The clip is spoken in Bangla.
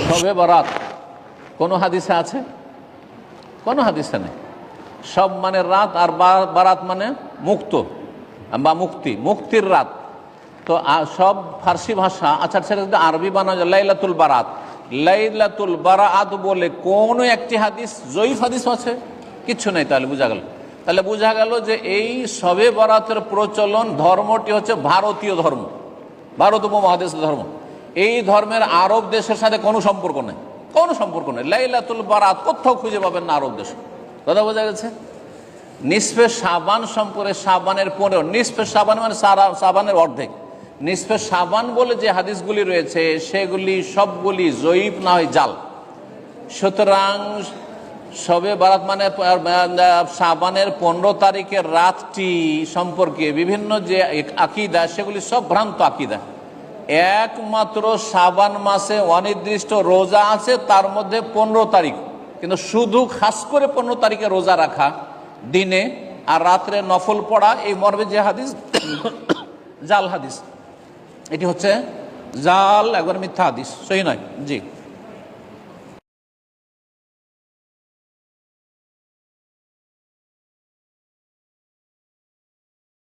শবে বরাত কোন হাদিসে আছে? কোনো হাদিসে নেই। সব মানে রাত, আর বারাত মানে মুক্ত বা মুক্তি, মুক্তির রাত। তো সব ফার্সি ভাষা, আচ্ছা সেটা যদি আরবি বানানো যায় লাইলাতুল বারাত, লাইলাতুল বারাত বলে কোন একটি হাদিস, জয়ীফ হাদিস আছে? কিচ্ছু নেই। তাহলে বোঝা গেল যে এই শবে বরাতের প্রচলন ধর্মটি হচ্ছে ভারতীয় ধর্ম, ভারত উপমহাদেশের ধর্ম। এই ধর্মের আরব দেশের সাথে কোনো সম্পর্ক নেই, কোনো সম্পর্ক নেই। লাইলাতুল বারাত কোথাও খুঁজে পাবেন না আরব দেশে। কথা বোঝা গেছে? নিসফে শাবান সম্পর্কে, শাবানের 15, নিসফে শাবান মানে শাবানের অর্ধেক। নিসফে শাবান বলে যে হাদিসগুলি রয়েছে সেগুলি সবগুলি জয়ীফ না হয় জাল। সুতরাং শবে বারাত মানে শাবানের 15 তারিখের রাতটি সম্পর্কে বিভিন্ন যে আকিদা, সেগুলি সব ভ্রান্ত আকিদা। একমাত্র শাবান মাসে অনির্দিষ্ট রোজা আছে, তার মধ্যে 15 তারিখ, কিন্তু শুধু খাস করে 15 তারিখে রোজা রাখা দিনে আর রাত্রে নফল পড়া, এই মর্মে যে হাদিস জাল হাদিস, এটি হচ্ছে জাল, একবার মিথ্যা হাদিস, সহি নয়। জি।